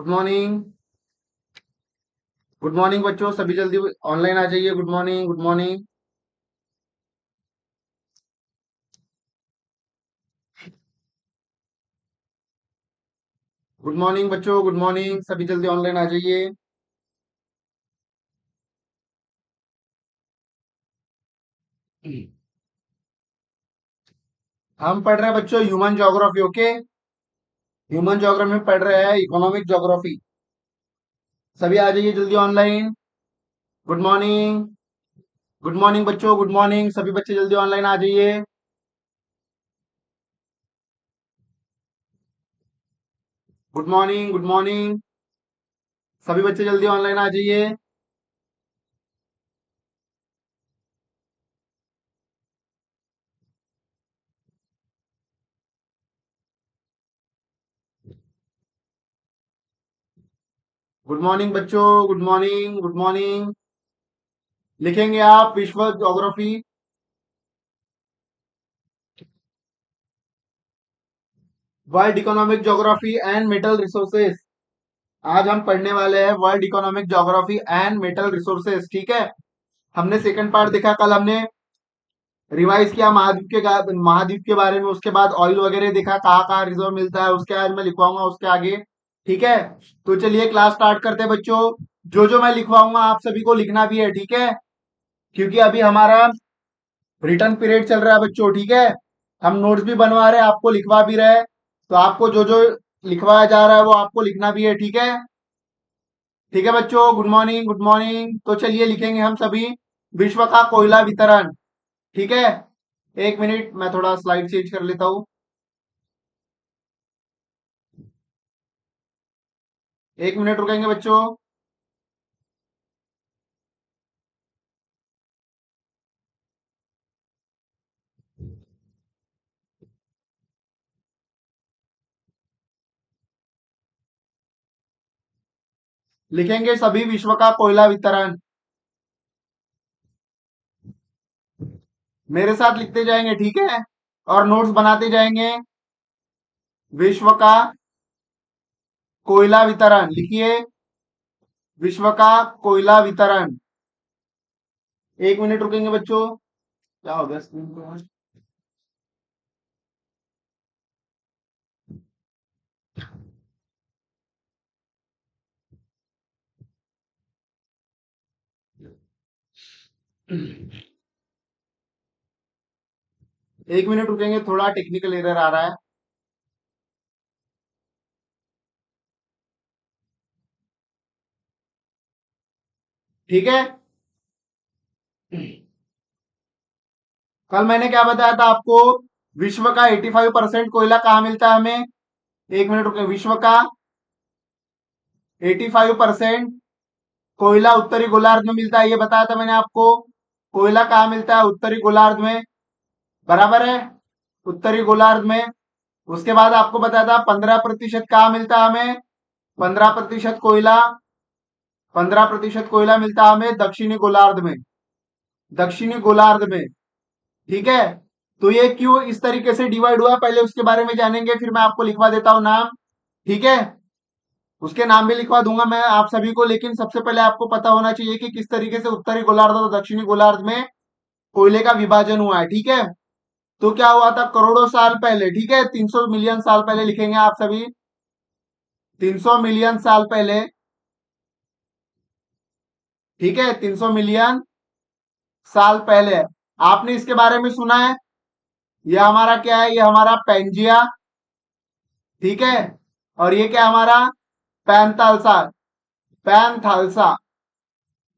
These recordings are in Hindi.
Good morning. गुड मॉर्निंग बच्चों, सभी जल्दी ऑनलाइन आ जाइए। Good morning, good morning. Good morning बच्चों, गुड मॉर्निंग, सभी जल्दी ऑनलाइन आ जाइए। हम पढ़ रहे हैं बच्चों human geography. Okay, human geography में पढ़ रहे हैं इकोनॉमिक ज्योग्राफी। सभी आ जाइए जल्दी online. Good morning. Good morning बच्चों, गुड मॉर्निंग, सभी बच्चे जल्दी ऑनलाइन आ जाइए। गुड मॉर्निंग, गुड मॉर्निंग, सभी बच्चे जल्दी ऑनलाइन आ जाइए। गुड मॉर्निंग बच्चों, गुड मॉर्निंग, गुड मॉर्निंग। लिखेंगे आप विश्व geography. World economic geography and metal resources. आज हम पढ़ने वाले हैं world economic geography and metal resources. ठीक है, हमने सेकंड पार्ट देखा, कल हमने रिवाइज किया महाद्वीप के बारे में। उसके बाद ऑयल वगैरह देखा, कहाँ कहाँ रिजर्व मिलता है, उसके आज मैं लिखवाऊंगा उसके आगे। ठीक है, तो चलिए क्लास स्टार्ट करते हैं बच्चों। जो जो मैं लिखवाऊंगा आप सभी को लिखना भी है, ठीक है, क्योंकि अभी हमारा रिटर्न पीरियड चल रहा है बच्चों। ठीक है, हम नोट्स भी बनवा रहे हैं, आपको लिखवा भी रहे हैं, तो आपको जो जो लिखवाया जा रहा है वो आपको लिखना भी है। ठीक है, ठीक है बच्चों, गुड मॉर्निंग, गुड मॉर्निंग। तो चलिए लिखेंगे हम सभी विश्व का कोयला वितरण। ठीक है, एक मिनट मैं थोड़ा स्लाइड चेंज कर लेता हूं। एक मिनट रुकेंगे बच्चों। लिखेंगे सभी विश्व का कोयला वितरण। मेरे साथ लिखते जाएंगे, ठीक है, और नोट्स बनाते जाएंगे। विश्व का कोयला वितरण लिखिए, विश्व का कोयला वितरण। एक मिनट रुकेंगे बच्चों। क्या हो गया स्क्रीन को? 1 मिनट रुकेंगे, थोड़ा टेक्निकल एरर आ रहा है। ठीक है, कल मैंने क्या बताया था आपको, विश्व का 85% कोयला कहाँ मिलता है हमें। 1 मिनट रुके, विश्व का 85% कोयला उत्तरी गोलार्ध में मिलता है, ये बताया था मैंने आपको। कोयला कहाँ मिलता है? उत्तरी गोलार्ध में, बराबर है, उत्तरी गोलार्ध में। उसके बाद आपको बताया था 15% कहाँ मिलता है हमें। 15% कोयला, 15% कोयला मिलता है हमें दक्षिणी गोलार्ध में, दक्षिणी गोलार्ध में। ठीक है, तो ये क्यों इस तरीके से डिवाइड हुआ पहले उसके बारे में जानेंगे, फिर मैं आपको लिखवा देता हूं नाम। ठीक है, उसके नाम भी लिखवा दूंगा मैं आप सभी को, लेकिन सबसे पहले आपको पता होना चाहिए कि किस तरीके से उत्तरी गोलार्ध और दक्षिणी गोलार्ध में कोयले का विभाजन हुआ है। ठीक है, तो क्या हुआ था करोड़ों साल पहले, ठीक है, 300 मिलियन साल पहले लिखेंगे आप सभी। 300 मिलियन साल पहले, ठीक है, 300 मिलियन साल पहले। आपने इसके बारे में सुना है, ये हमारा क्या है, ये हमारा पेंजिया। ठीक है, और ये क्या हमारा पैंथालसा, पैंथालसा।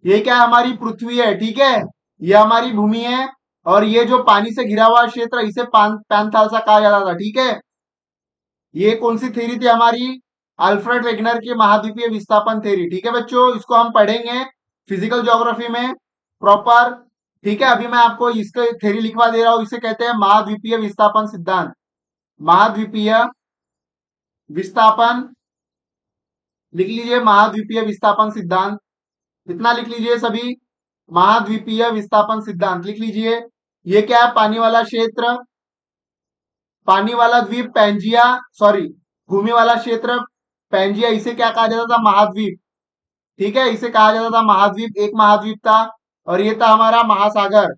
ये क्या हमारी पृथ्वी है, ठीक है, ये हमारी भूमि है, और ये जो पानी से घिरा हुआ क्षेत्र इसे पैंथालसा कहा जाता था। ठीक है, ये कौन सी थ्योरी थी हमारी, अल्फ्रेड वेगनर की महाद्वीपीय विस्थापन थ्योरी। ठीक है बच्चों, इसको हम पढ़ेंगे फिजिकल ज्योग्राफी में प्रॉपर। ठीक है, अभी मैं आपको इसके थ्योरी लिखवा दे रहा हूं, इसे कहते हैं महाद्वीपीय विस्थापन सिद्धांत। महाद्वीपीय विस्थापन, लिख लीजिए महाद्वीपीय विस्थापन सिद्धांत, इतना लिख लीजिए सभी, महाद्वीपीय विस्थापन सिद्धांत लिख लीजिए। ये क्या है, पानी वाला क्षेत्र, पानी वाला द्वीप पैंजिया, सॉरी, भूमि वाला क्षेत्र पैंजिया, इसे क्या कहा जाता था? महाद्वीप। ठीक है, इसे कहा जाता था महाद्वीप, एक महाद्वीप था। और ये था हमारा महासागर।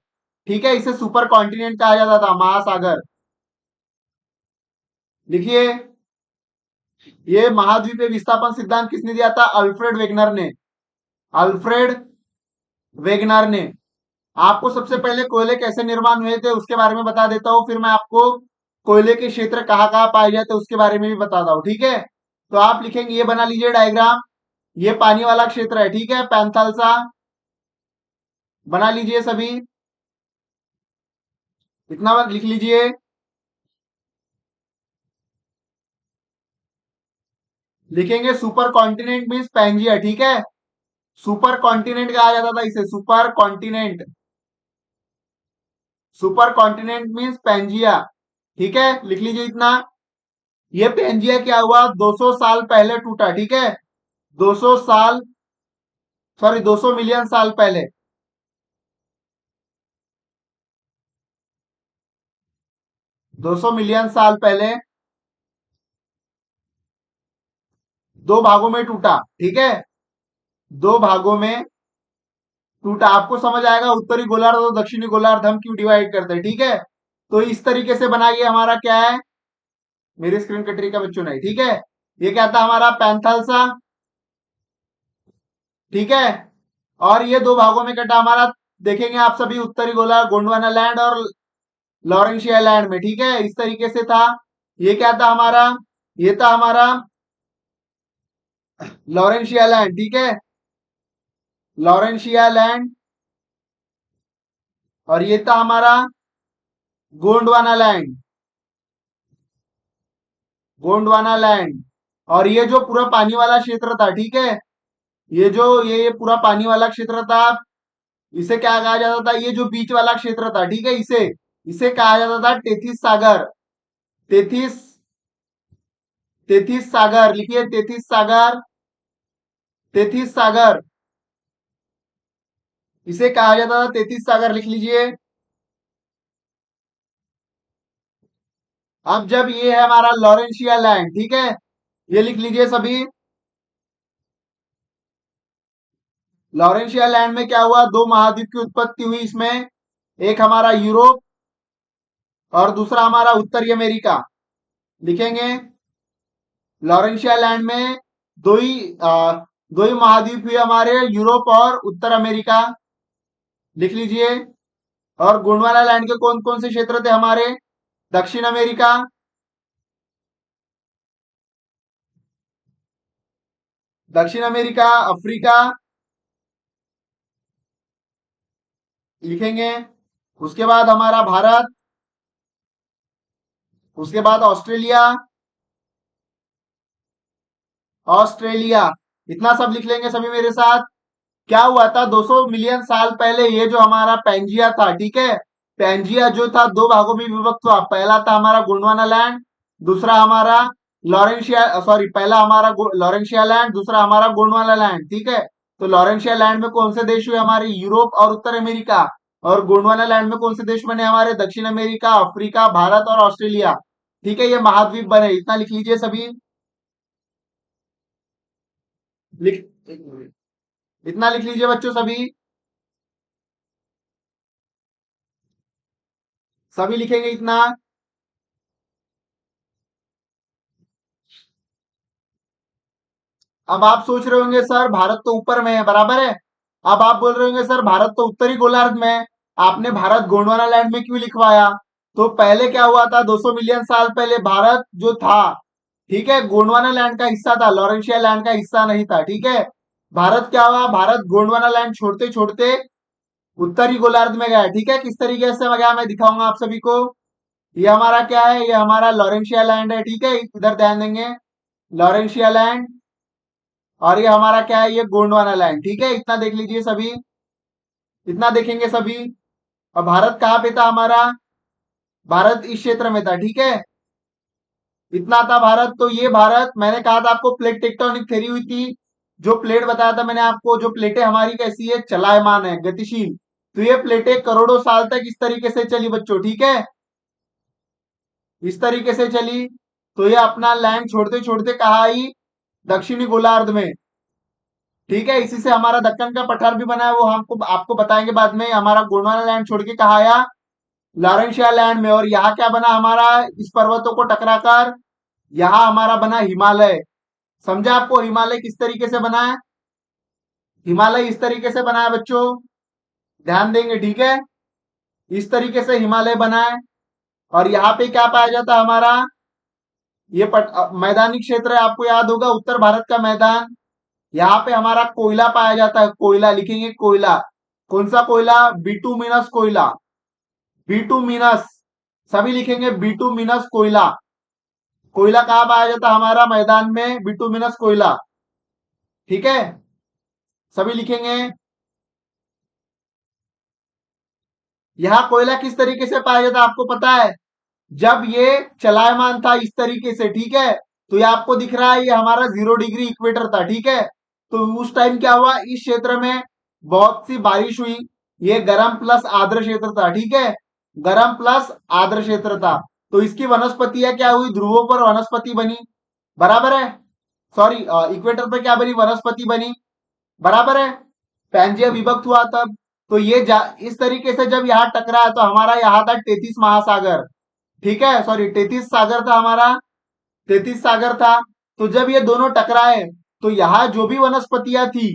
ठीक है, इसे सुपर कॉन्टिनेंट कहा जाता था, महासागर। लिखिए, ये महाद्वीपीय विस्थापन सिद्धांत किसने दिया था? अल्फ्रेड वेगनर ने। अल्फ्रेड वेगनर ने। आपको सबसे पहले कोयले कैसे निर्माण हुए थे उसके बारे में बता देता हूं, फिर मैं आपको कोयले के क्षेत्र कहाँ कहाँ पाए जाते हैं उसके बारे में भी बताता हूं। ठीक है, तो आप लिखेंगे, ये बना लीजिए डायग्राम। ये पानी वाला क्षेत्र है, ठीक है, पैंथालसा। बना लीजिए सभी, इतना बार लिख लीजिए। लिखेंगे सुपर कॉन्टिनेंट मीन्स पैंजिया। ठीक है, सुपर कॉन्टिनेंट कहा जाता था इसे, super continent. Super continent means Pangaea. ठीक है, लिख लीजिए इतना। ये पैंजिया क्या हुआ? 200 साल पहले टूटा। ठीक है, 200 साल, सॉरी 200 मिलियन साल पहले। 200 मिलियन साल पहले दो भागों में टूटा। ठीक है, दो भागों में टूटा। आपको समझ आएगा उत्तरी गोलार्ध और दक्षिणी गोलार्ध हम क्यों डिवाइड करते हैं। ठीक है, तो इस तरीके से बना, ये हमारा क्या है? मेरी स्क्रीन कट रही का बच्चों? नहीं, ठीक है, ये क्या था? हमारा पैंथालसा। ठीक है, और ये दो भागों में कटा हमारा। देखेंगे आप सभी, उत्तरी गोलार्ध गोंडवाना लैंड और लॉरेंशिया लैंड में। ठीक है, इस तरीके से था। ये क्या था हमारा? ये था हमारा लॉरेंशिया लैंड। ठीक है, लॉरेंशिया लैंड। और ये था हमारा गोंडवाना लैंड। गोंडवाना लैंड। और ये जो पूरा पानी वाला क्षेत्र था, ठीक है, ये जो ये पूरा पानी वाला क्षेत्र था, इसे क्या कहा जाता था? ये जो बीच वाला क्षेत्र था, ठीक है, इसे इसे कहा जाता था तेथिस सागर। तेथिस, तेथिस सागर। लिखिए, तेथिस सागर। तेथिस सागर, इसे कहा जाता था तेथिस सागर, लिख लीजिए। अब जब ये है हमारा लॉरेंशिया लैंड, ठीक है, ये लिख लीजिए सभी। लॉरेंशिया लैंड में क्या हुआ? दो महाद्वीप की उत्पत्ति हुई इसमें। एक हमारा यूरोप और दूसरा हमारा उत्तरी अमेरिका। लिखेंगे, लॉरेंशिया लैंड में दो ही दो ही महाद्वीप हुए हमारे, यूरोप और उत्तर अमेरिका। लिख लीजिए। और गोंडवाना लैंड के कौन कौन से क्षेत्र थे हमारे? दक्षिण अमेरिका, दक्षिण अमेरिका, अफ्रीका। लिखेंगे। उसके बाद हमारा भारत, उसके बाद ऑस्ट्रेलिया। ऑस्ट्रेलिया, इतना सब लिख लेंगे सभी मेरे साथ। क्या हुआ था? 200 मिलियन साल पहले ये जो हमारा पैंजिया था, ठीक है, पैंजिया जो था दो भागों में विभक्त हुआ। पहला था हमारा गोंडवाना लैंड, दूसरा हमारा लॉरेंशिया, सॉरी, पहला हमारा लॉरेंशिया लैंड, दूसरा हमारा गोंडवाना लैंड। ठीक है, तो लॉरेंशिया लैंड में कौन से देश हुए हमारे? यूरोप और उत्तर अमेरिका। और गोंडवाना लैंड में कौन से देश बने हमारे? दक्षिण अमेरिका, अफ्रीका, भारत और ऑस्ट्रेलिया। ठीक है, ये महाद्वीप बने। इतना लिख लीजिए सभी। लिख, इतना लिख लीजिए बच्चों सभी। सभी लिखेंगे इतना। अब आप सोच रहे होंगे सर भारत तो ऊपर में है, बराबर है। अब आप बोल रहे होंगे सर भारत तो उत्तरी गोलार्ध में है, आपने भारत गोंडवाना लैंड में क्यों लिखवाया? तो पहले क्या हुआ था? 200 मिलियन साल पहले भारत जो था, ठीक है, गोंडवाना लैंड का हिस्सा था, लॉरेंशिया लैंड का हिस्सा नहीं था। ठीक है, भारत क्या हुआ? भारत गोंडवाना लैंड छोड़ते छोड़ते उत्तरी गोलार्ध में गया। ठीक है, किस तरीके से गया मैं दिखाऊंगा आप सभी को। ये हमारा क्या है? ये हमारा लॉरेंशिया लैंड है। ठीक है, इधर ध्यान देंगे, लॉरेंशिया लैंड। और ये हमारा क्या है? ये गोंडवाना लैंड। ठीक है, इतना देख लीजिए सभी। इतना देखेंगे सभी। और भारत कहाँ पे था हमारा? भारत इस क्षेत्र में था। ठीक है, इतना था भारत। तो ये भारत, मैंने कहा था आपको प्लेट टेक्टोनिक थ्योरी हुई थी, जो प्लेट बताया था मैंने आपको, जो प्लेटें हमारी कैसी है? चलायमान है, गतिशील। तो ये प्लेटें करोड़ों साल तक इस तरीके से चली बच्चों। ठीक है, इस तरीके से चली। तो ये अपना लैंड छोड़ते छोड़ते कहा आई? दक्षिणी गोलार्ध में। ठीक है, इसी से हमारा दक्कन का पठार भी बना है, वो हमको आपको बताएंगे बाद में। हमारा गोंडवाना लैंड छोड़ के कहा आया, लॉरेंशिया लैंड में। और यहाँ क्या बना हमारा, इस पर्वतों को टकराकर यहाँ हमारा बना हिमालय। समझा आपको हिमालय किस तरीके से बना है? हिमालय इस तरीके से बना है बच्चों, ध्यान देंगे। ठीक है, इस तरीके से हिमालय बना है। और यहाँ पे क्या पाया जाता है हमारा, ये मैदानी क्षेत्र है, आपको याद होगा उत्तर भारत का मैदान। यहाँ पे हमारा कोयला पाया जाता है, कोयला लिखेंगे कोयला। कौन सा कोयला? बिटुमिनस कोयला, बिटुमिनस, सभी लिखेंगे बिटुमिनस कोयला। कोयला कहाँ पाया जाता है हमारा मैदान में? बिटुमिनस कोयला। ठीक है, सभी लिखेंगे। यहाँ कोयला किस तरीके से पाया जाता है आपको पता है? जब ये चलायमान था इस तरीके से, ठीक है, तो ये आपको दिख रहा है, ये हमारा 0 डिग्री इक्वेटर था। ठीक है, तो उस टाइम क्या हुआ, इस क्षेत्र में बहुत सी बारिश हुई। ये गर्म प्लस आर्द्र क्षेत्र था। ठीक है, गर्म प्लस आर्द्र क्षेत्र था। तो इसकी वनस्पतियां क्या हुई, ध्रुवों पर वनस्पति बनी, बराबर है। सॉरी, इक्वेटर पर क्या बनी, वनस्पति बनी, बराबर है। पैंजिया विभक्त हुआ तब। तो ये इस तरीके से जब यहाँ टकराया तो हमारा यहाँ था 33 महासागर। ठीक है, सॉरी 33 सागर था हमारा, 33 सागर था। तो जब ये दोनों टकराए तो यहाँ जो भी वनस्पतियां थी,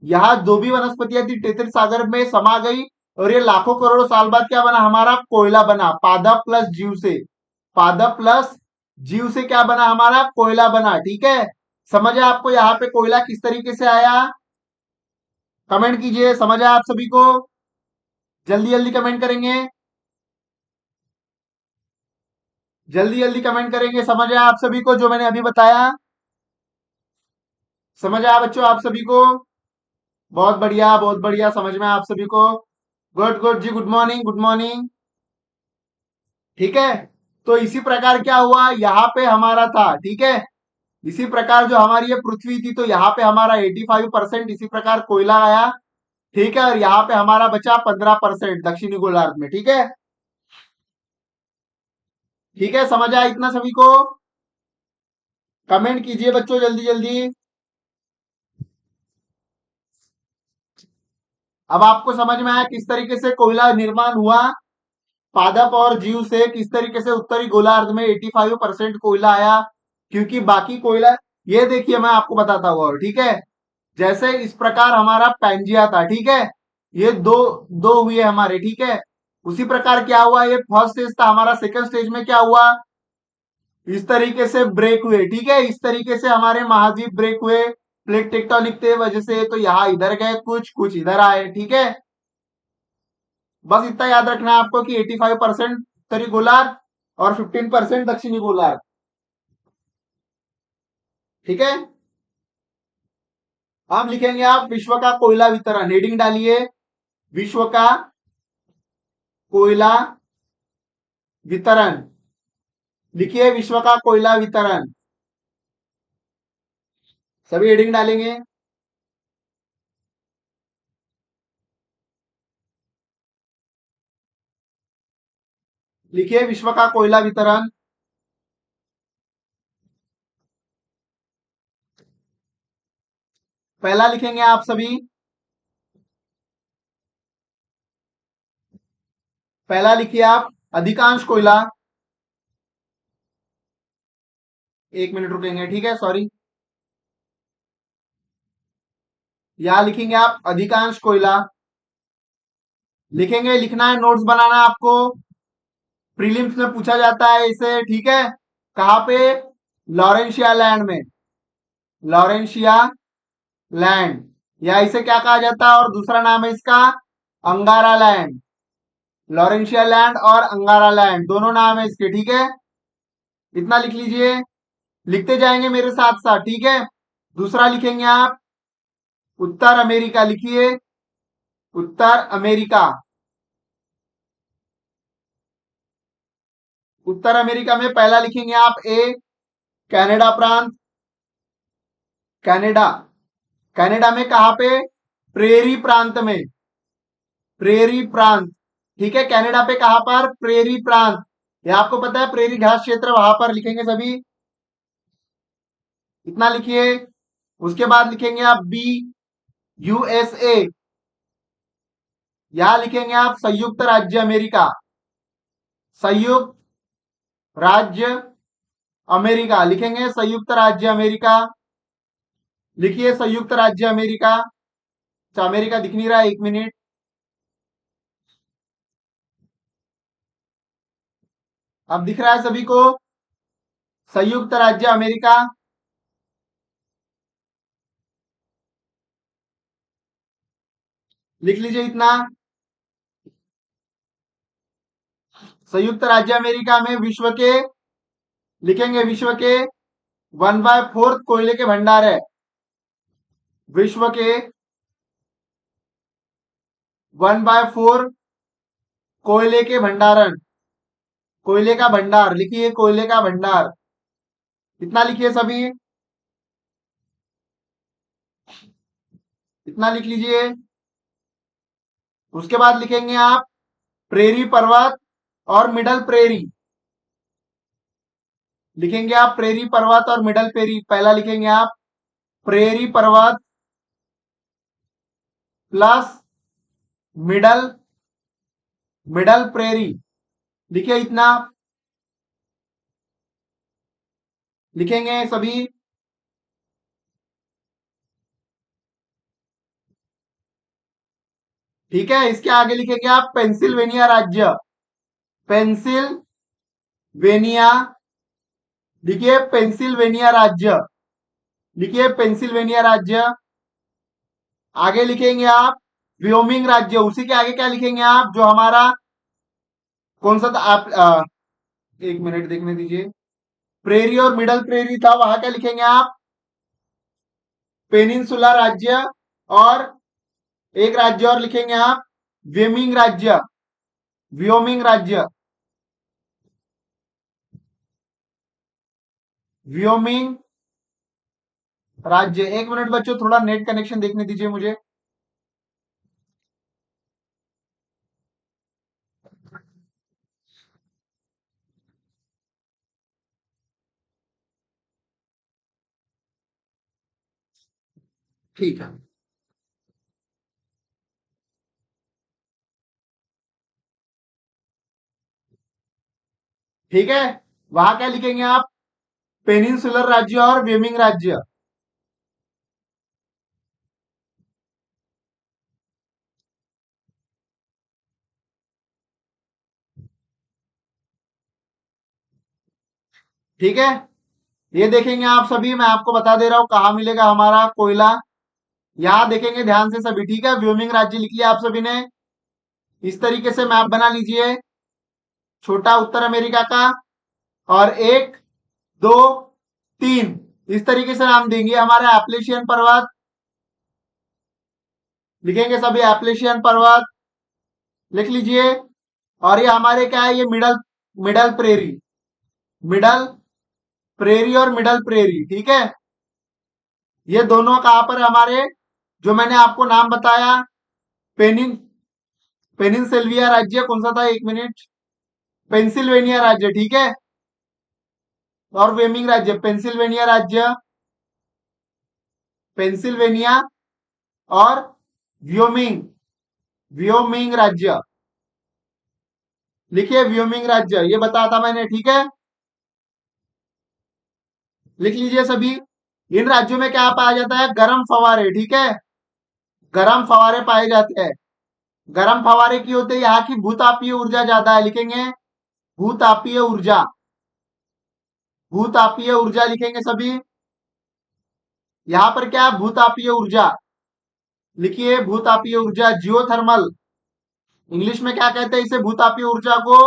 यहाँ जो भी वनस्पतियां थी 33 सागर में समा गई। और ये लाखों करोड़ों साल बाद क्या बना हमारा, कोयला बना, पादप प्लस जीव से। पादप प्लस जीव से क्या बना हमारा, कोयला बना। ठीक है, समझ है आपको यहाँ पे कोयला किस तरीके से आया? कमेंट कीजिए, समझ है आप सभी को? जल्दी जल्दी कमेंट करेंगे, जल्दी जल्दी कमेंट करेंगे। समझ है आप सभी को जो मैंने अभी बताया? समझ आया बच्चों आप सभी को? बहुत बढ़िया, बहुत बढ़िया, समझ में आया आप सभी को। गुड गुड जी, गुड मॉर्निंग, गुड मॉर्निंग। ठीक है, तो इसी प्रकार क्या हुआ, यहाँ पे हमारा था। ठीक है, इसी प्रकार जो हमारी ये पृथ्वी थी, तो यहाँ पे हमारा 85% इसी प्रकार कोयला आया। ठीक है, और यहाँ पे हमारा बचा 15% दक्षिणी गोलार्ध में। ठीक है, ठीक है, समझ आया इतना सभी को? कमेंट कीजिए बच्चों जल्दी जल्दी। अब आपको समझ में आया किस तरीके से कोयला निर्माण हुआ पादप और जीव से, किस तरीके से उत्तरी गोलार्ध में 85% कोयला आया, क्योंकि बाकी कोयला, ये देखिए मैं आपको बताता हूँ। और ठीक है, जैसे इस प्रकार हमारा पैंजिया था। ठीक है, ये दो दो हुए हमारे। ठीक है, उसी प्रकार क्या हुआ, ये फर्स्ट स्टेज था हमारा, सेकंड स्टेज में क्या हुआ, इस तरीके से ब्रेक हुए। ठीक है, इस तरीके से हमारे महाद्वीप ब्रेक हुए प्लेट टेक्टोनिक के वजह से। तो यहाँ इधर गए कुछ, कुछ इधर आए। ठीक है, बस इतना याद रखना है आपको कि 85% उत्तरी गोलार्ध और 15% दक्षिणी गोलार्ध। ठीक है, अब लिखेंगे आप विश्व का कोयला वितरण, हेडिंग डालिए, विश्व का कोयला वितरण। लिखिए विश्व का कोयला वितरण, सभी हेडिंग डालेंगे। लिखिए विश्व का कोयला वितरण। पहला लिखेंगे आप सभी, पहला लिखिए आप अधिकांश कोयला, 1 मिनट रुकेंगे। ठीक है, सॉरी, यहां लिखेंगे आप अधिकांश कोयला, लिखेंगे, लिखना है, नोट्स बनाना है आपको, प्रीलिम्स में पूछा जाता है इसे। ठीक है, कहां पे, लॉरेंशिया लैंड में, लॉरेंशिया लैंड, या इसे क्या कहा जाता है, और दूसरा नाम है इसका अंगारा लैंड। लॉरेंशिया लैंड और अंगारा लैंड दोनों नाम है इसके। ठीक है, इतना लिख लीजिए, लिखते जाएंगे मेरे साथ साथ। ठीक है, दूसरा लिखेंगे आप उत्तर अमेरिका, लिखिए उत्तर अमेरिका। उत्तर अमेरिका में पहला लिखेंगे आप ए, कनाडा प्रांत, कनाडा, कनाडा में कहां पे, प्रेरी प्रांत में, प्रेरी प्रांत। ठीक है, कनाडा पे कहां पर, प्रेरी प्रांत, ये आपको पता है प्रेरी घास क्षेत्र, वहां पर लिखेंगे सभी। इतना लिखिए। उसके बाद लिखेंगे आप बी, यूएसए। यहां लिखेंगे आप संयुक्त राज्य अमेरिका। संयुक्त राज्य अमेरिका लिखेंगे, संयुक्त राज्य अमेरिका। लिखिए संयुक्त राज्य अमेरिका। अच्छा, अमेरिका दिख नहीं रहा है, 1 मिनट। अब दिख रहा है सभी को? संयुक्त राज्य अमेरिका। लिख लीजिए इतना। संयुक्त राज्य अमेरिका में विश्व के, लिखेंगे विश्व के 1/4 कोयले के भंडार है। विश्व के 1/4 कोयले के भंडारण, कोयले का भंडार। लिखिए कोयले का भंडार। इतना लिखिए सभी। इतना लिख लीजिए। उसके बाद लिखेंगे आप प्रेरी पर्वत और मिडल प्रेरी। लिखेंगे आप प्रेरी पर्वत और मिडल प्रेरी। पहला लिखेंगे आप प्रेरी पर्वत प्लस मिडल, मिडल प्रेरी। लिखिए इतना। लिखेंगे सभी। ठीक है, इसके आगे लिखेंगे आप पेंसिल्वेनिया राज्य। पेंसिल्वेनिया। लिखिए पेंसिल्वेनिया राज्य। लिखिए पेंसिल्वेनिया राज्य। आगे लिखेंगे आप व्योमिंग राज्य। उसी के आगे क्या लिखेंगे आप, जो हमारा कौन सा था आप 1 मिनट देखने दीजिए। प्रेरी और मिडल प्रेरी था, वहां क्या लिखेंगे आप पेनिनसुला राज्य। और एक राज्य और लिखेंगे आप व्योमिंग राज्य। व्योमिंग राज्य। व्योमिंग राज्य। 1 मिनट बच्चों, थोड़ा नेट कनेक्शन देखने दीजिए मुझे। ठीक है। ठीक है, वहां क्या लिखेंगे आप पेनिनसुलर राज्य और व्योमिंग राज्य। ठीक है, ये देखेंगे आप सभी। मैं आपको बता दे रहा हूं कहां मिलेगा हमारा कोयला। यहां देखेंगे ध्यान से सभी। ठीक है, व्योमिंग राज्य लिख लिया आप सभी ने। इस तरीके से मैप बना लीजिए, छोटा उत्तर अमेरिका का। और 1, 2, 3 इस तरीके से नाम देंगे हमारे एप्लेशियन पर्वत। लिखेंगे सभी एप्लेशियन पर्वत। लिख लीजिए। और ये हमारे क्या है, ये middle, middle prairie. Middle prairie और मिडल प्रेरी। ठीक है, ये दोनों कहां पर है हमारे, जो मैंने आपको नाम बताया। पेनिन पेनिनसिल्विया राज्य कौन सा था, 1 मिनट। पेंसिल्वेनिया राज्य। ठीक है, और वेमिंग राज्य पेंसिल्वेनिया राज्य। पेंसिल्वेनिया और व्योमिंग, व्योमिंग राज्य। लिखिए व्योमिंग राज्य, ये बताया था मैंने। ठीक है, लिख लीजिए सभी। इन राज्यों में क्या पाया जाता है, गर्म फवारे। ठीक है, गर्म फवारे पाए जाते हैं। गर्म फवारे की होते हैं, यहाँ की भूतापीय ऊर्जा ज्यादा है। लिखेंगे भूतापीय ऊर्जा। भूतापीय ऊर्जा लिखेंगे सभी। यहां पर क्या है, भूतापीय ऊर्जा। लिखिए भूतापीय ऊर्जा, जियोथर्मल। इंग्लिश में क्या कहते हैं इसे, भूतापीय ऊर्जा को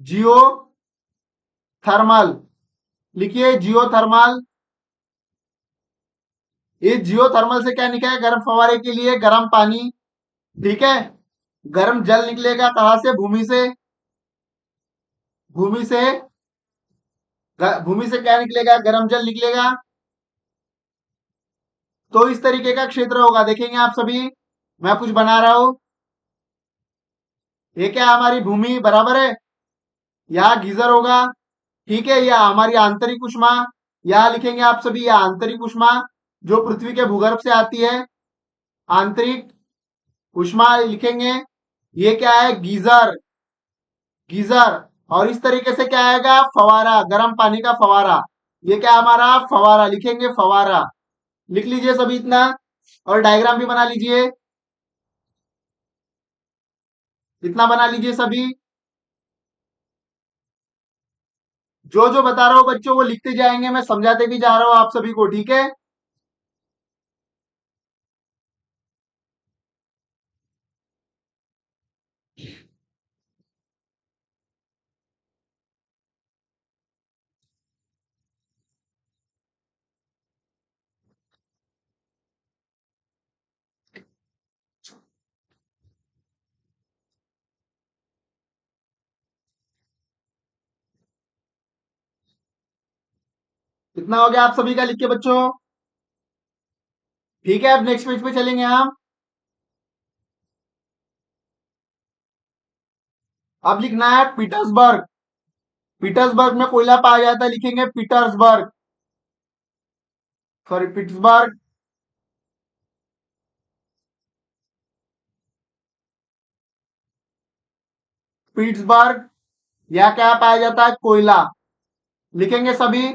जियो थर्मल। लिखिए जियोथर्मल। इस जियोथर्मल से क्या निकलेगा, गर्म फवारे के लिए गर्म पानी। ठीक है, गर्म जल निकलेगा कहां से, भूमि से। भूमि से, भूमि से क्या निकलेगा, गर्म जल निकलेगा। तो इस तरीके का क्षेत्र होगा। देखेंगे आप सभी, मैं कुछ बना रहा हूं। ये क्या हमारी भूमि बराबर है, यहाँ गीजर होगा। ठीक है, यह हमारी आंतरिक उष्मा। यहां लिखेंगे आप सभी, यह आंतरिक उष्मा जो पृथ्वी के भूगर्भ से आती है, आंतरिक उष्मा लिखेंगे। ये क्या है? Geyser, geyser. और इस तरीके से क्या आएगा? फवारा, गर्म पानी का फवारा। ये क्या हमारा? फवारा लिखेंगे, फवारा। लिख लीजिए सभी इतना, और डायग्राम भी बना लीजिए, इतना बना लीजिए सभी। जो जो बता रहा हूं बच्चों वो लिखते जाएंगे, मैं समझाते भी जा रहा हूं आप सभी को, ठीक है? कितना हो गया आप सभी का? लिख के बच्चों, ठीक है? अब नेक्स्ट पेज पे चलेंगे हम। अब लिखना है पीटर्सबर्ग। पीटर्सबर्ग में कोयला पाया जाता है, लिखेंगे पीटर्सबर्ग, सॉरी पीटर्सबर्ग। पीटर्सबर्ग, या क्या पाया जाता है? कोयला, लिखेंगे सभी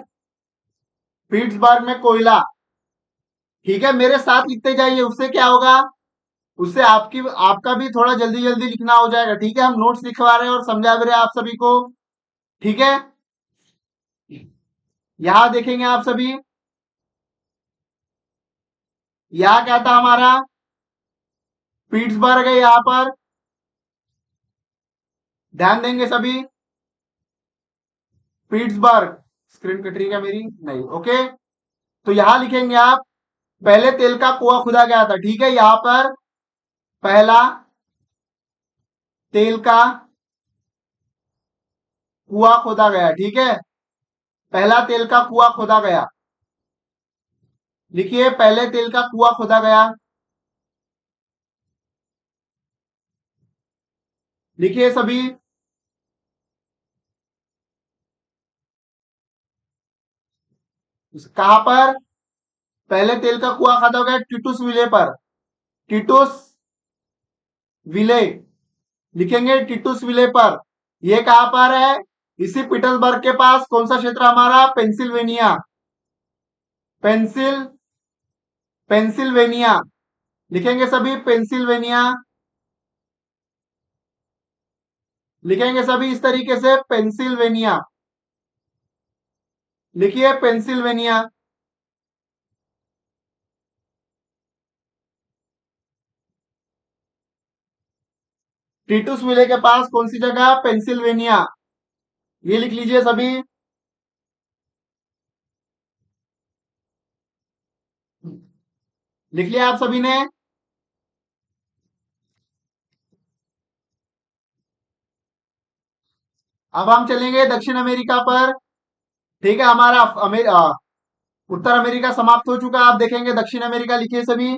पीटर्सबर्ग में कोयला। ठीक है, मेरे साथ लिखते जाइए, उससे क्या होगा? उससे आपकी आपका भी थोड़ा जल्दी जल्दी लिखना हो जाएगा, ठीक है? हम नोट्स लिखवा रहे हैं और समझा भी रहे हैं आप सभी को, ठीक है? यहां देखेंगे आप सभी, यहां क्या था हमारा? पीट्सबर्ग है यहां पर, ध्यान देंगे सभी। पीट्सबर्ग, स्क्रीन कट रही है मेरी? नहीं, ओके। तो यहां लिखेंगे आप, पहले तेल का कुआं खुदा गया था, ठीक है? यहां पर पहला तेल का कुआं खोदा गया, ठीक है? पहला तेल का कुआं खोदा गया, लिखिए पहले तेल का कुआं खोदा गया, लिखिए सभी। कहां पर पहले तेल का कुआं खोदा गया? टिटूस विले पर, टिटूस विले, लिखेंगे टिटूस विले पर। यह कहां पर है? इसी पीटर्सबर्ग के पास। कौन सा क्षेत्र हमारा? पेंसिल्वेनिया, पेंसिल पेंसिल्वेनिया, लिखेंगे सभी पेंसिल्वेनिया, लिखेंगे सभी इस तरीके से पेंसिल्वेनिया, लिखिए पेंसिल्वेनिया। टीटूस विले के पास कौन सी जगह? पेंसिल्वेनिया, ये लिख लीजिए सभी। लिख लिया आप सभी ने? अब हम चलेंगे दक्षिण अमेरिका पर, ठीक है? हमारा उत्तर अमेरिका समाप्त हो चुका, आप देखेंगे दक्षिण अमेरिका, लिखिए सभी।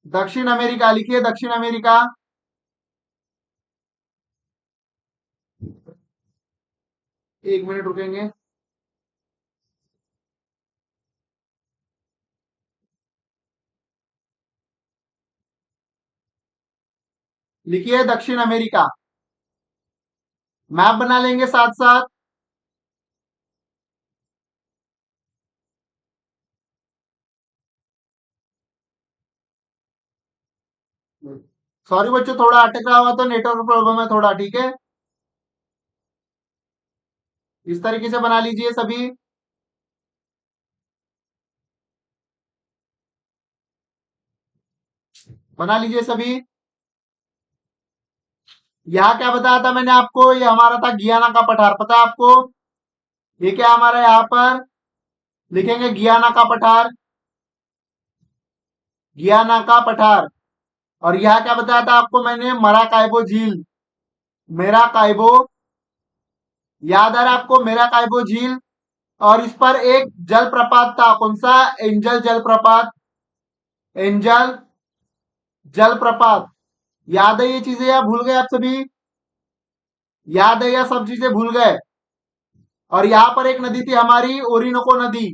दक्षिण अमेरिका, लिखिए दक्षिण अमेरिका। एक मिनट रुकेंगे। लिखिए दक्षिण अमेरिका, मैप बना लेंगे साथ साथ। सॉरी बच्चों, थोड़ा अटक रहा हुआ तो नेटवर्क प्रॉब्लम है थोड़ा, ठीक है? इस तरीके से बना लीजिए सभी। बना लीजिए सभी। यहाँ क्या बताया था मैंने आपको? ये हमारा था गियाना का पठार, पता है आपको? ये क्या हमारा यहाँ पर? लिखेंगे गियाना का पठार, गियाना का पठार। और यहाँ क्या बताया था आपको मैंने? मराकाइबो झील, मेरा काइबो, याद आ रहा है आपको? मेरा काइबो झील। और इस पर एक जलप्रपात था, कौन सा? एंजल जलप्रपात, एंजल जलप्रपात, याद है ये चीजें या भूल गए आप सभी? याद है या सब चीजें भूल गए? और यहाँ पर एक नदी थी हमारी, ओरिनोको नदी।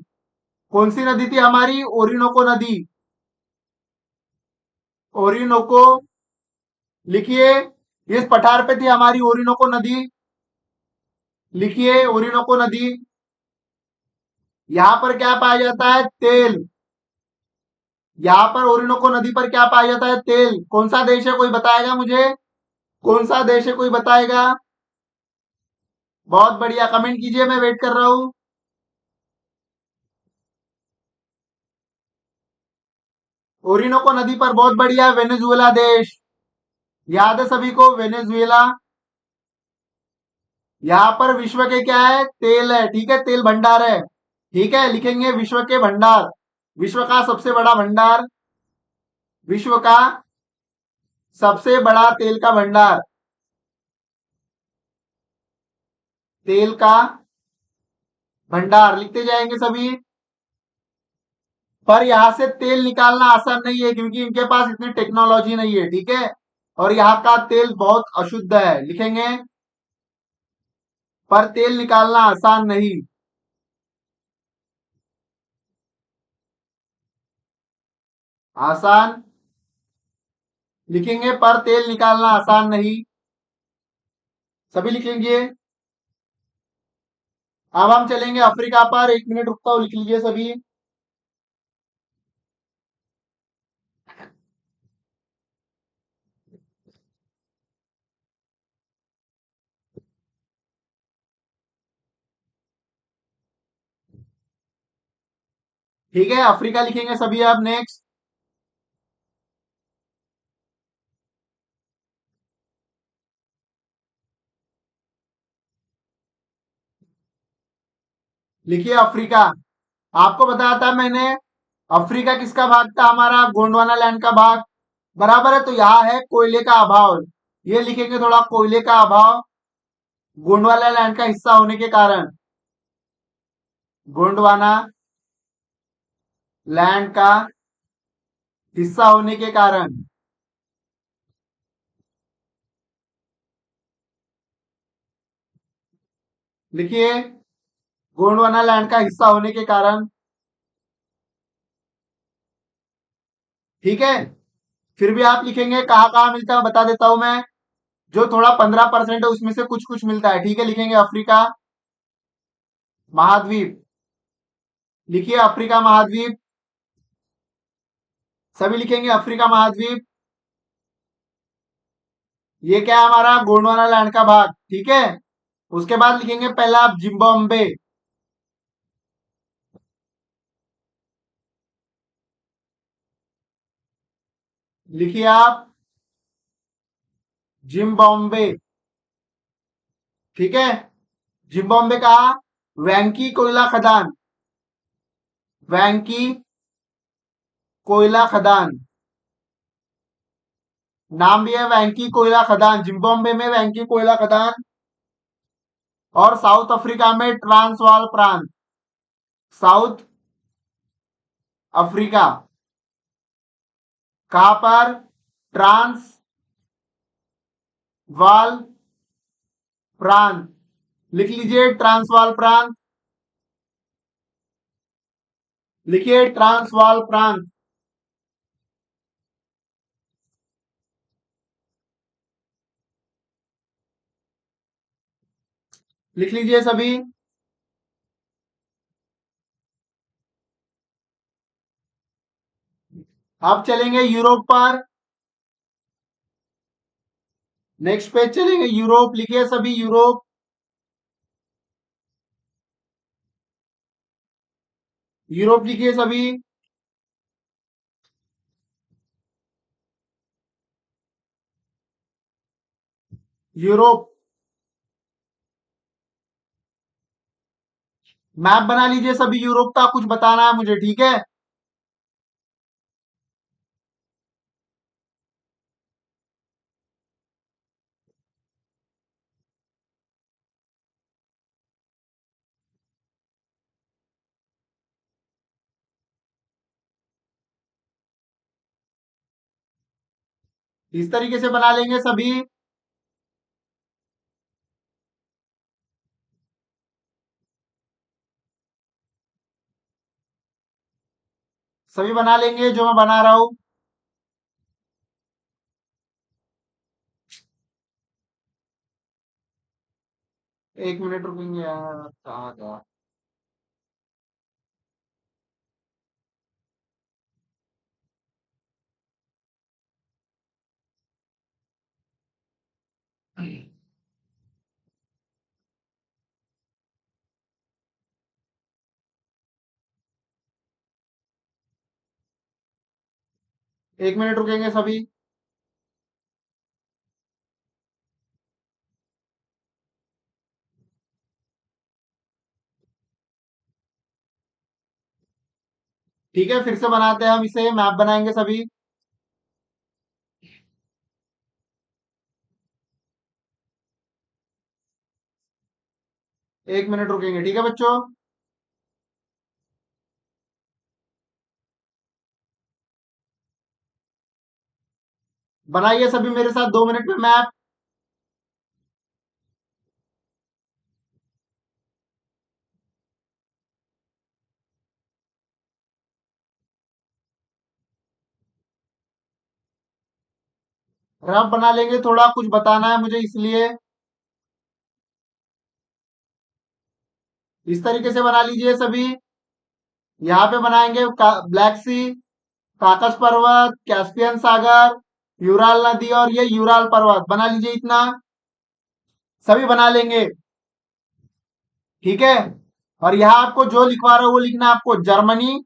कौन सी नदी थी हमारी? ओरिनोको नदी। ओरिनोको, लिखिए। इस पठार पे थी हमारी ओरिनोको नदी। लिखिए ओरिनोको नदी। यहाँ पर क्या पाया जाता है? तेल। यहाँ पर ओरिनोको नदी पर क्या पाया जाता है? तेल। कौन सा देश है, कोई बताएगा मुझे? कौन सा देश है, कोई बताएगा? बहुत बढ़िया, कमेंट कीजिए, मैं वेट कर रहा हूं। ओरिनोको नदी पर बहुत बढ़िया, वेनेजुएला देश। याद है सभी को? वेनेजुएला। यहाँ पर विश्व के क्या है? तेल है, ठीक है, तेल भंडार है। ठीक है, लिखेंगे विश्व के भंडार। विश्व का सबसे बड़ा भंडार। विश्व का सबसे बड़ा तेल का भंडार। तेल का भंडार लिखते जाएंगे सभी। पर यहां से तेल निकालना आसान नहीं है, क्योंकि इनके पास इतनी टेक्नोलॉजी नहीं है, ठीक है। और यहाँ का तेल बहुत अशुद्ध है, लिखेंगे। पर तेल निकालना आसान नहीं। आसान, लिखेंगे, पर तेल निकालना आसान नहीं। सभी लिखेंगे। अब हम चलेंगे अफ्रीका पर, 1 मिनट रुकता हूं, लिख लीजिए सभी। ठीक है, अफ्रीका लिखेंगे सभी। अब नेक्स्ट लिखिए अफ्रीका। आपको बताया था मैंने, अफ्रीका किसका भाग था? हमारा गोंडवाना लैंड का भाग। बराबर है, तो यहाँ है कोयले का अभाव। ये लिखेंगे थोड़ा, कोयले का अभाव गोंडवाना लैंड का हिस्सा होने के कारण। गोंडवाना लैंड का हिस्सा होने के कारण। लिखिए गोंडवाना लैंड का हिस्सा होने के कारण। ठीक है, फिर भी आप लिखेंगे कहाँ कहाँ मिलता है, बता देता हूं मैं। जो थोड़ा 15% है उसमें से कुछ कुछ मिलता है, ठीक है। लिखेंगे अफ्रीका महाद्वीप। लिखिए अफ्रीका महाद्वीप। सभी लिखेंगे अफ्रीका महाद्वीप। ये क्या है? हमारा गोंडवाना लैंड का भाग, ठीक है। उसके बाद लिखेंगे पहला आप जिम्बाब्वे। लिखिए आप जिम्बाब्वे। ठीक है, जिम्बाब्वे का वैंकी कोयला खदान। वैंकी कोयला खदान, नाम भी है वैंकी कोयला खदान। जिम्बाब्वे में वैंकी कोयला खदान। और साउथ अफ्रीका में ट्रांसवाल प्रांत। साउथ अफ्रीका कहां पर? ट्रांस वाल प्रांत। लिख लीजिए ट्रांसवाल प्रांत। लिखिए ट्रांसवाल प्रांत। लिख लीजिए सभी। अब चलेंगे यूरोप पर। नेक्स्ट पेज चलेंगे यूरोप। लिखिए सभी यूरोप। यूरोप लिखिए सभी। यूरोप मैप बना लीजिए सभी यूरोप का, कुछ बताना है मुझे, ठीक है। इस तरीके से बना लेंगे सभी। सभी बना लेंगे जो मैं बना रहा हूं। 1 मिनट रुकेंगे यार, कहाँ गया। 1 मिनट रुकेंगे सभी। ठीक है, फिर से बनाते हैं हम इसे, मैप बनाएंगे सभी। 1 मिनट रुकेंगे, ठीक है बच्चों। बनाइए सभी मेरे साथ 2 मिनट में मैप। रफ बना लेंगे, थोड़ा कुछ बताना है मुझे इसलिए। इस तरीके से बना लीजिए सभी। यहाँ पे बनाएंगे ब्लैक सी, काकस पर्वत, कैस्पियन सागर, यूराल नदी और ये यूराल पर्वत बना लीजिए इतना। सभी बना लेंगे, ठीक है। और यहाँ आपको जो लिखवा रहा हूं वो लिखना है आपको, जर्मनी,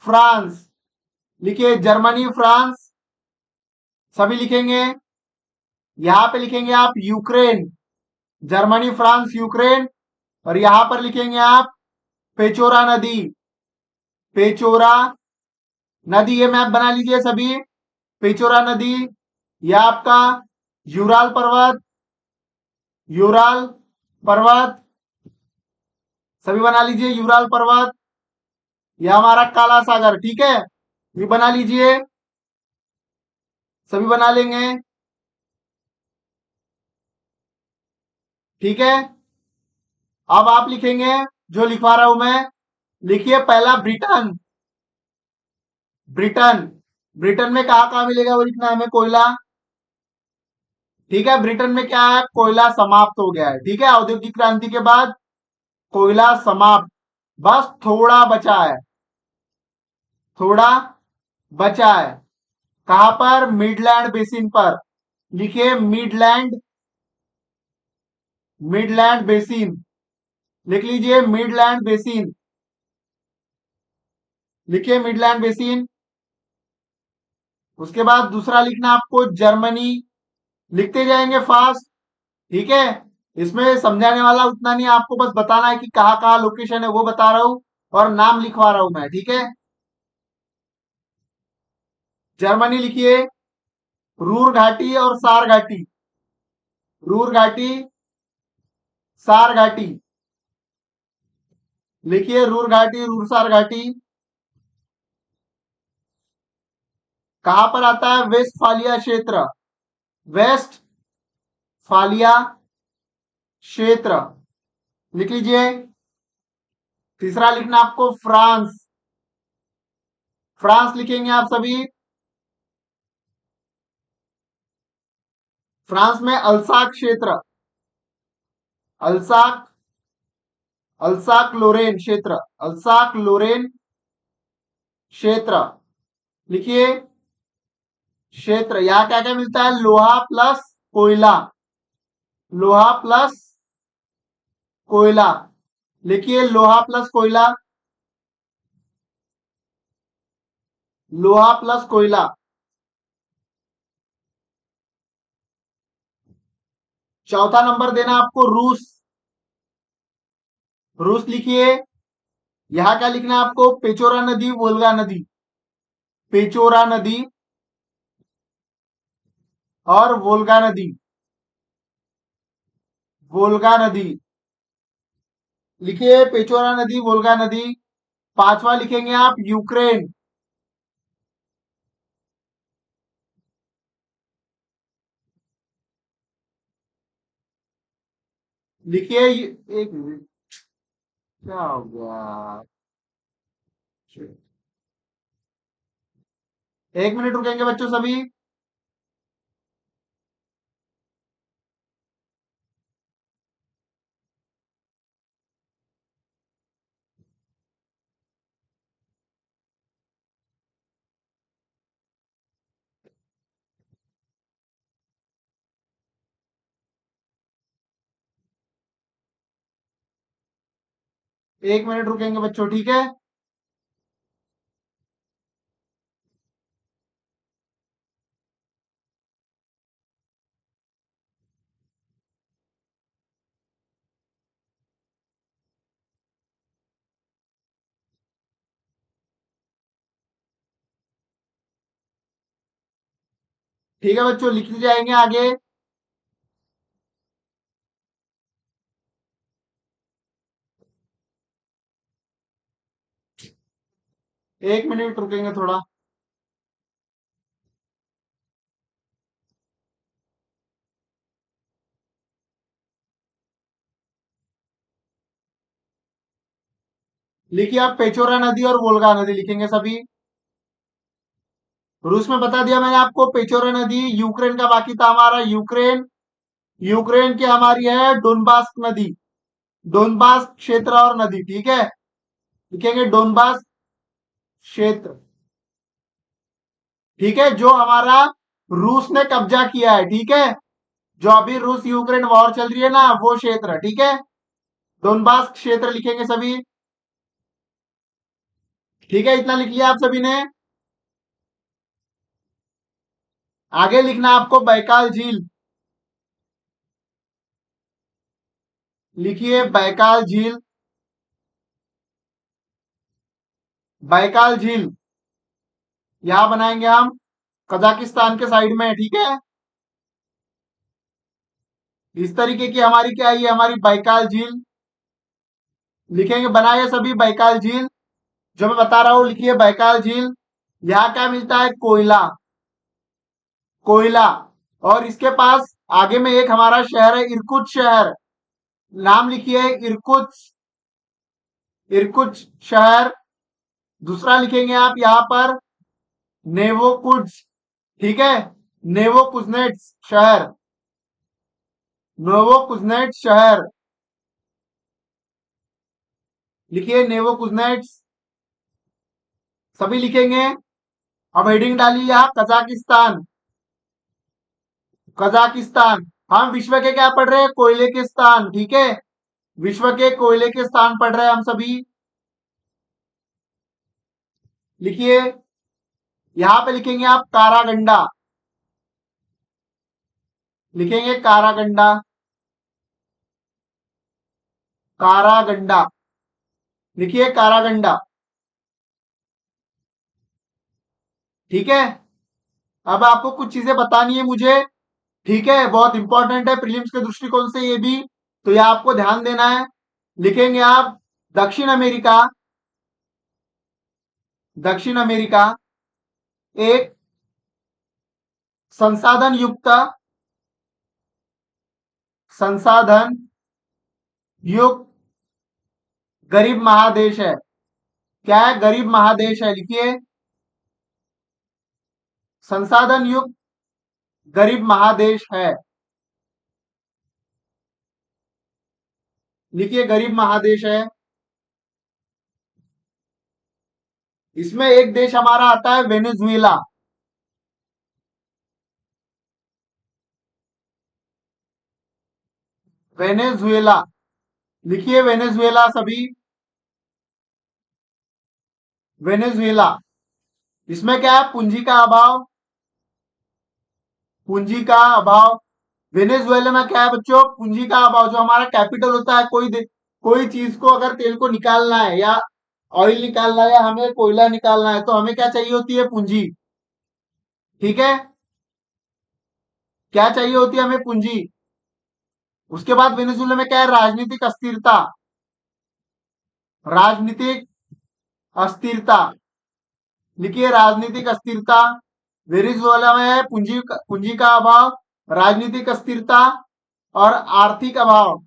फ्रांस। लिखिए जर्मनी, फ्रांस। सभी लिखेंगे। यहाँ पे लिखेंगे आप यूक्रेन, जर्मनी, फ्रांस, यूक्रेन। और यहां पर लिखेंगे आप पेचोरा नदी, पेचोरा नदी। ये मैप बना लीजिए सभी। पेचोरा नदी, यह आपका यूराल पर्वत, यूराल पर्वत। सभी बना लीजिए यूराल पर्वत। यह हमारा काला सागर, ठीक है। ये बना लीजिए, सभी बना लेंगे, ठीक है। अब आप लिखेंगे जो लिखवा रहा हूं मैं। लिखिए पहला ब्रिटेन, ब्रिटेन। ब्रिटेन में कहा कहां मिलेगा वो लिखना है हमें, कोयला। ठीक है, ब्रिटेन में क्या है, कोयला समाप्त हो गया है, ठीक है। औद्योगिक क्रांति के बाद कोयला समाप्त, बस थोड़ा बचा है, थोड़ा बचा है। कहां पर, मिडलैंड बेसिन पर। लिखिए मिडलैंड, मिडलैंड बेसिन। लिख लीजिए मिडलैंड बेसिन। लिखिए मिडलैंड बेसिन। उसके बाद दूसरा लिखना आपको जर्मनी। लिखते जाएंगे फास्ट, ठीक है। इसमें समझाने वाला उतना नहीं, आपको बस बताना है कि कहाँ कहाँ लोकेशन है वो बता रहा हूं, और नाम लिखवा रहा हूं मैं, ठीक है। जर्मनी लिखिए, रूर घाटी और सार घाटी, रूर घाटी, सार घाटी। लिखिए रूर घाटी, रूर सार घाटी। कहां पर आता है, वेस्टफालिया क्षेत्र, वेस्ट फालिया क्षेत्र। लिख लीजिए। तीसरा लिखना आपको फ्रांस, फ्रांस लिखेंगे आप सभी। फ्रांस में अल्साक क्षेत्र, अल्साक, अल्साक लोरेन क्षेत्र, अल्साक लोरेन क्षेत्र। लिखिए क्षेत्र। यहां क्या क्या मिलता है, लोहा प्लस कोयला, लोहा प्लस कोयला। लिखिए लोहा प्लस कोयला, लोहा प्लस कोयला। चौथा नंबर देना आपको रूस, रूस लिखिए। यहां क्या लिखना है आपको, पेचोरा नदी, वोल्गा नदी, पेचोरा नदी और वोल्गा नदी, वोल्गा नदी। लिखिए पेचोरा नदी, वोल्गा नदी। पांचवा लिखेंगे आप यूक्रेन, लिखिए एक मिनट, क्या हो गया? एक मिनट रुकेंगे बच्चों सभी। एक मिनट रुकेंगे बच्चों, ठीक है? ठीक है बच्चों, लिखते जाएंगे आगे। एक मिनट रुकेंगे थोड़ा। लिखिए आप, पेचोरा नदी और वोल्गा नदी लिखेंगे सभी। रूस में बता दिया मैंने आपको, पेचोरा नदी यूक्रेन का, बाकी था हमारा यूक्रेन। यूक्रेन की हमारी है डोनबास नदी, डोनबास क्षेत्र और नदी, ठीक है? लिखेंगे डोनबास क्षेत्र, ठीक है, जो हमारा रूस ने कब्जा किया है, ठीक है? जो अभी रूस यूक्रेन वॉर चल रही है ना, वो क्षेत्र, ठीक है? डोनबास क्षेत्र लिखेंगे सभी। ठीक है, इतना लिख लिया आप सभी ने। आगे लिखना आपको बैकाल झील। लिखिए बैकाल झील, बैकाल झील यहां बनाएंगे हम, कजाकिस्तान के साइड में, ठीक है? इस तरीके की हमारी क्या है, ये हमारी बैकाल झील लिखेंगे, बनाइए सभी बैकाल झील। जो मैं बता रहा हूं, लिखिए बैकाल झील। यहाँ क्या मिलता है? कोयला, कोयला। और इसके पास आगे में एक हमारा शहर है, इरकुट शहर। नाम लिखिए इरकुट, इरकुट शहर। दूसरा लिखेंगे आप यहां पर नेवोकुड्स, ठीक है? नेवोकुजनेट्स शहर, नोवोकुजनेट्स शहर लिखिए, नेवोकुजनेट्स सभी लिखेंगे। अब हेडिंग डालिए यहां कजाकिस्तान, कजाकिस्तान। हम विश्व के क्या पढ़ रहे हैं? कोयले के स्थान, ठीक है? विश्व के कोयले के स्थान पढ़ रहे हैं हम सभी। लिखिए, यहां पे लिखेंगे आप कारागंडा, लिखेंगे कारागंडा, कारागंडा लिखिए, कारागंडा, ठीक है? अब आपको कुछ चीजें बतानी है मुझे, ठीक है? बहुत इंपॉर्टेंट है प्रीलिम्स के दृष्टिकोण से ये भी, तो ये आपको ध्यान देना है। लिखेंगे आप दक्षिण अमेरिका, दक्षिण अमेरिका एक संसाधन युक्त, संसाधन युक्त गरीब महादेश है। क्या है? गरीब महादेश है, लिखिए संसाधन युक्त गरीब महादेश है, लिखिए गरीब महादेश है। इसमें एक देश हमारा आता है वेनेजुएला, वेनेजुएला लिखिए, वेनेजुएला सभी, वेनेजुएला। इसमें क्या है? पूंजी का अभाव, पूंजी का अभाव। वेनेजुएला में क्या है बच्चों? पूंजी का अभाव। जो हमारा कैपिटल होता है, कोई चीज को अगर तेल को निकालना है या ऑयल निकालना है या हमें कोयला निकालना है, तो हमें क्या चाहिए होती है? पूंजी, ठीक है? क्या चाहिए होती है हमें? पूंजी। उसके बाद वेनेजुएला में क्या है? राजनीतिक अस्थिरता, राजनीतिक अस्थिरता लिखिए, राजनीतिक अस्थिरता। वेनेजुएला में है पूंजी का अभाव, राजनीतिक अस्थिरता और आर्थिक अभाव,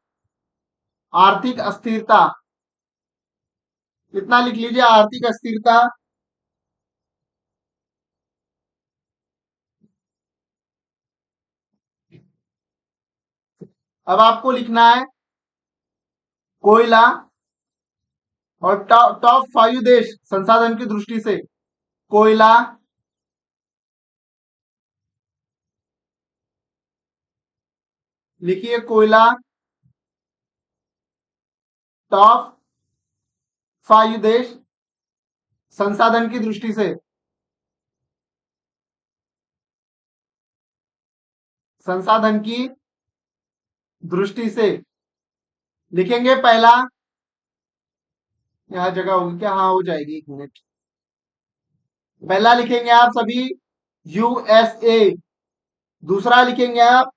आर्थिक अस्थिरता, कितना लिख लीजिए, आर्थिक अस्थिरता। अब आपको लिखना है कोयला, और टॉप 5 देश संसाधन की दृष्टि से। कोयला, लिखिए कोयला टॉप 5 देश संसाधन की दृष्टि से। संसाधन की दृष्टि से लिखेंगे पहला, यहाँ जगह होगी क्या, हाँ हो जाएगी, 1 मिनट। पहला लिखेंगे आप सभी यूएसए, दूसरा लिखेंगे आप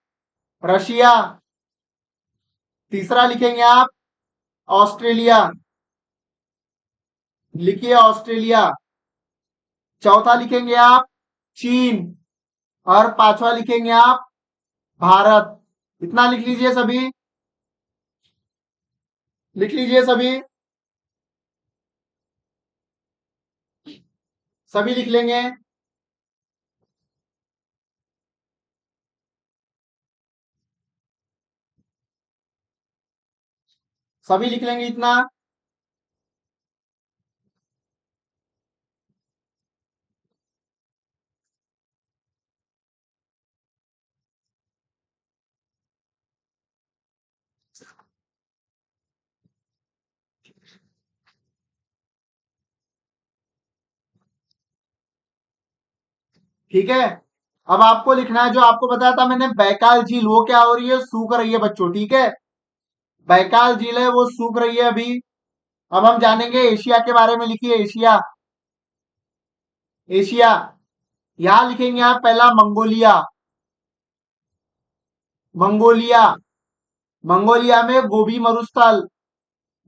रशिया, तीसरा लिखेंगे आप ऑस्ट्रेलिया, लिखिए ऑस्ट्रेलिया, चौथा लिखेंगे आप चीन, और पांचवा लिखेंगे आप भारत। इतना लिख लीजिए सभी, लिख लीजिए सभी, सभी लिख लेंगे। सभी लिख लेंगे इतना। ठीक है, अब आपको लिखना है जो आपको बताया था मैंने, बैकाल झील, वो क्या हो रही है, सूख रही है बच्चों, ठीक है। बैकाल झील है वो सूख रही है अभी। अब हम जानेंगे एशिया के बारे में, लिखिए एशिया, एशिया, यहां लिखेंगे आप पहला मंगोलिया, मंगोलिया, मंगोलिया में गोबी मरुस्थल,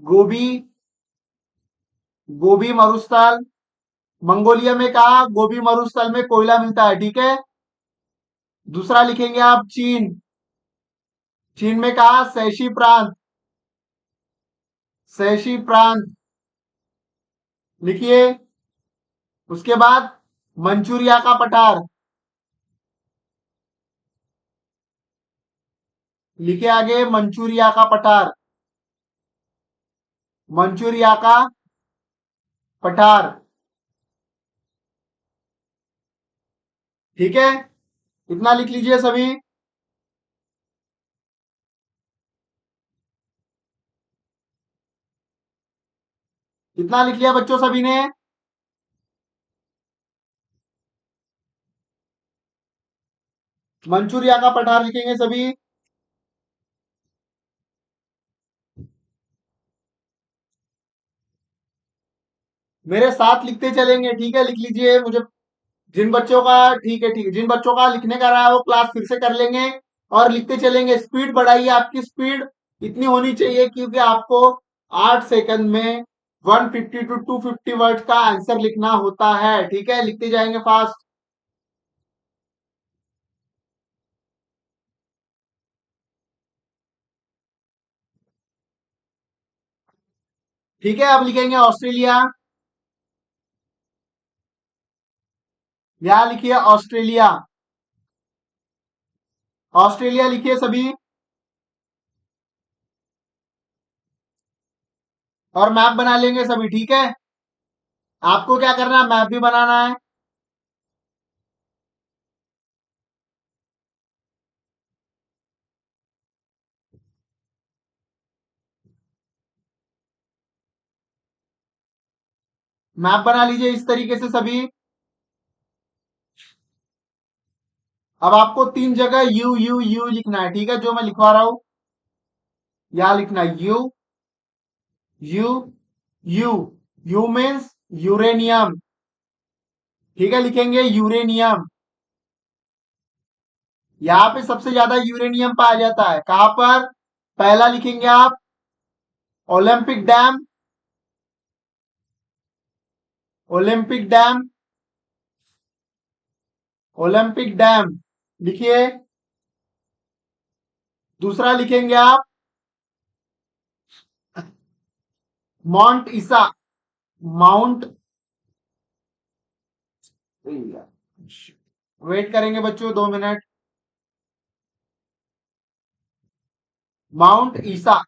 गोबी, गोबी मरुस्थल, मंगोलिया में कहा गोबी मरुस्थल में कोयला मिलता है, ठीक है। दूसरा लिखेंगे आप चीन, चीन में कहा शैशी प्रांत, शैशी प्रांत, लिखिए। उसके बाद मंचूरिया का पठार, लिखे आगे मंचूरिया का पठार, मंचूरिया का पठार, ठीक है। इतना लिख लीजिए सभी। इतना लिख लिया बच्चों सभी ने। मंचूरिया का पठार लिखेंगे सभी। मेरे साथ लिखते चलेंगे, ठीक है, लिख लीजिए मुझे। जिन बच्चों का, ठीक है ठीक है, जिन बच्चों का लिखने का रहा है वो क्लास फिर से कर लेंगे, और लिखते चलेंगे। स्पीड बढ़ाइए, आपकी स्पीड इतनी होनी चाहिए क्योंकि आपको 8 सेकंड में 150 टू 250 वर्ड का आंसर लिखना होता है, ठीक है, लिखते जाएंगे फास्ट। ठीक है, अब लिखेंगे ऑस्ट्रेलिया, यहां लिखिए ऑस्ट्रेलिया, ऑस्ट्रेलिया लिखिए सभी, और मैप बना लेंगे सभी, ठीक है। आपको क्या करना है, मैप भी बनाना है। मैप बना लीजिए इस तरीके से सभी। अब आपको 3 जगह यू यू यू लिखना है, ठीक है, जो मैं लिखवा रहा हूं, यहां लिखना है you, you, you, you means uranium, ठीक है, लिखेंगे यूरेनियम। यहां पे सबसे ज्यादा यूरेनियम पाया जाता है, कहां पर, पहला लिखेंगे आप Olympic dam, Olympic dam, Olympic dam, लिखिए। दूसरा लिखेंगे आप माउंट ईसा, माउंट, वेट करेंगे बच्चों 2 मिनट। माउंट ईसा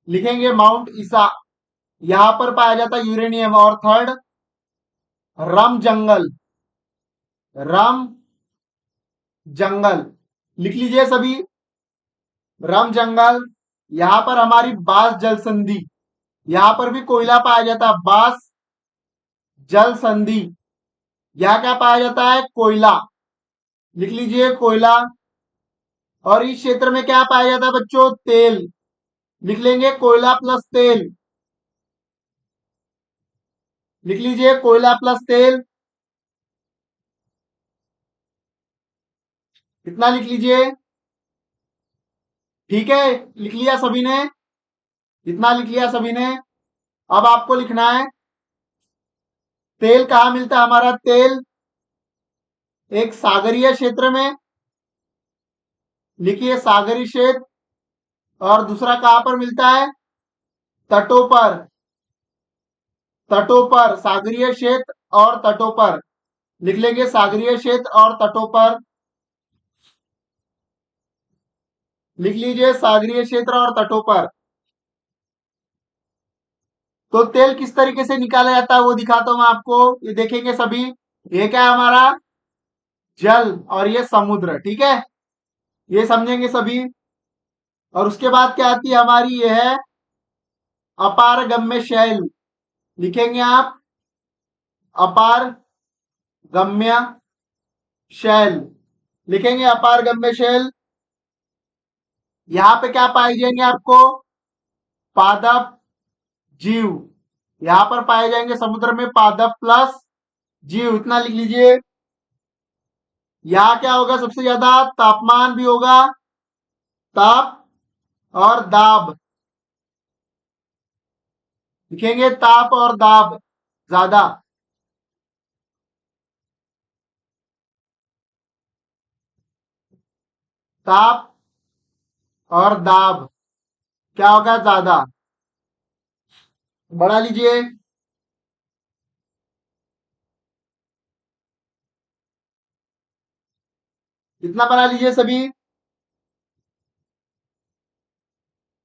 लिखेंगे, माउंट ईसा। यहां पर पाया जाता है यूरेनियम। और थर्ड, रम जंगल, रम जंगल लिख लीजिए सभी। रम जंगल, यहां पर हमारी बास जल संधि, यहां पर भी कोयला पाया जाता है, बास जल संधि। यहां क्या पाया जाता है? कोयला, लिख लीजिए कोयला। और इस क्षेत्र में क्या पाया जाता है बच्चों? तेल, लिख लेंगे कोयला प्लस तेल, लिख लीजिए कोयला प्लस तेल। कितना लिख लीजिए? ठीक है, लिख लिया सभी ने? इतना लिख लिया सभी ने? अब आपको लिखना है तेल कहां मिलता है हमारा? तेल एक सागरीय क्षेत्र में, लिखिए सागरीय क्षेत्र। और दूसरा कहां पर मिलता है? तटों पर, तटों पर, सागरीय क्षेत्र और तटों पर, लिख लेंगे सागरीय क्षेत्र और तटों पर, लिख लीजिए सागरीय क्षेत्र और तटों पर। तो तेल किस तरीके से निकाला जाता है वो दिखाता हूं मैं आपको, ये देखेंगे सभी। ये क्या है हमारा? जल, और ये समुद्र, ठीक है, ये समझेंगे सभी। और उसके बाद क्या आती है हमारी? ये है अपारगम्य शैल, लिखेंगे आप अपारगम्य शैल, लिखेंगे अपारगम्य शैल। यहां पे क्या पाए जाएंगे आपको? पादप जीव, यहां पर पाए जाएंगे समुद्र में पादप प्लस जीव, इतना लिख लीजिए। यहां क्या होगा? सबसे ज्यादा तापमान भी होगा, ताप और दाब, लिखेंगे ताप और दाब ज्यादा। ताप और दाब क्या होगा? ज्यादा। बढ़ा लीजिए। इतना बना लीजिए सभी।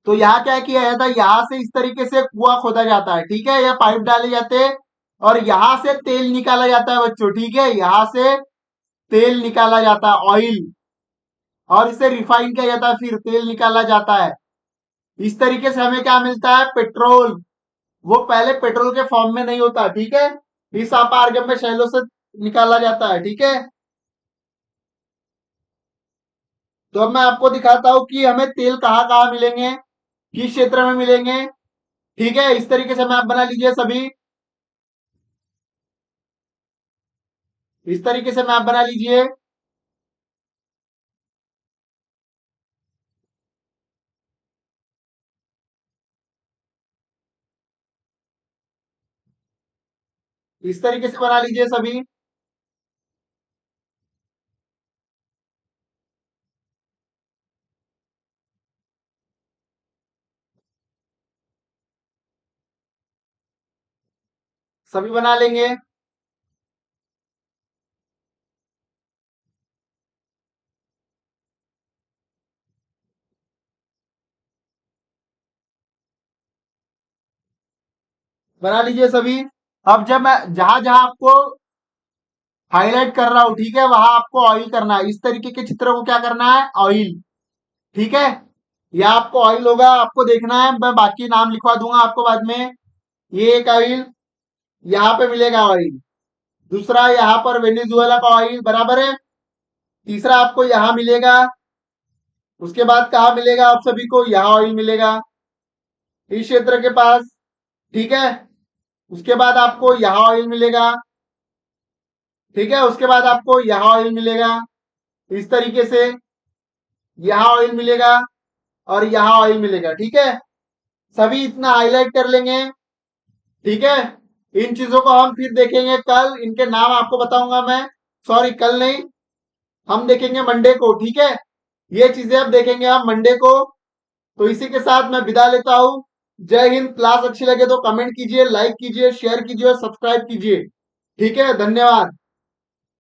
तो यहाँ क्या किया जाता है? यहाँ से इस तरीके से कुआं खोदा जाता है, ठीक है, या पाइप डाले जाते हैं, और यहां से तेल निकाला जाता है बच्चों, ठीक है, यहां से तेल निकाला जाता है, ऑयल, और इसे रिफाइन किया जाता है, फिर तेल निकाला जाता है। इस तरीके से हमें क्या मिलता है? पेट्रोल। वो पहले पेट्रोल के फॉर्म में नहीं होता, ठीक है, इस अपारगम्य शैलों से निकाला जाता है, ठीक है। तो अब मैं आपको दिखाता हूं कि हमें तेल कहाँ कहाँ मिलेंगे, किस क्षेत्र में मिलेंगे, ठीक है। इस तरीके से मैप बना लीजिए सभी, इस तरीके से मैप बना लीजिए। इस तरीके से बना लीजिए सभी। सभी बना लेंगे। बना लीजिए सभी। अब जब मैं जहां जहां आपको हाईलाइट कर रहा हूं, ठीक है, वहां आपको ऑयल करना है। इस तरीके के चित्र को क्या करना है? ऑयल, ठीक है। यह आपको ऑयल होगा, आपको देखना है, मैं बाकी नाम लिखवा दूंगा आपको बाद में। ये एक ऑयल यहाँ पे मिलेगा, ऑयल। दूसरा यहाँ पर वेनेजुएला का ऑयल, बराबर है। तीसरा आपको यहाँ मिलेगा। उसके बाद कहाँ मिलेगा आप सभी को? यहाँ ऑयल मिलेगा, इस क्षेत्र के पास, ठीक है। उसके बाद आपको यहाँ ऑयल मिलेगा, ठीक है। उसके बाद आपको यहाँ ऑयल मिलेगा, इस तरीके से यहाँ ऑयल मिलेगा, और यहाँ ऑयल मिलेगा, ठीक है। सभी इतना हाईलाइट कर लेंगे, ठीक है। इन चीजों को हम फिर देखेंगे कल, इनके नाम आपको बताऊंगा मैं। सॉरी, कल नहीं, हम देखेंगे मंडे को, ठीक है। ये चीजें अब देखेंगे हम मंडे को। तो इसी के साथ मैं विदा लेता हूं। जय हिंद। क्लास अच्छी लगे तो कमेंट कीजिए, लाइक कीजिए, शेयर कीजिए और सब्सक्राइब कीजिए। ठीक है, धन्यवाद।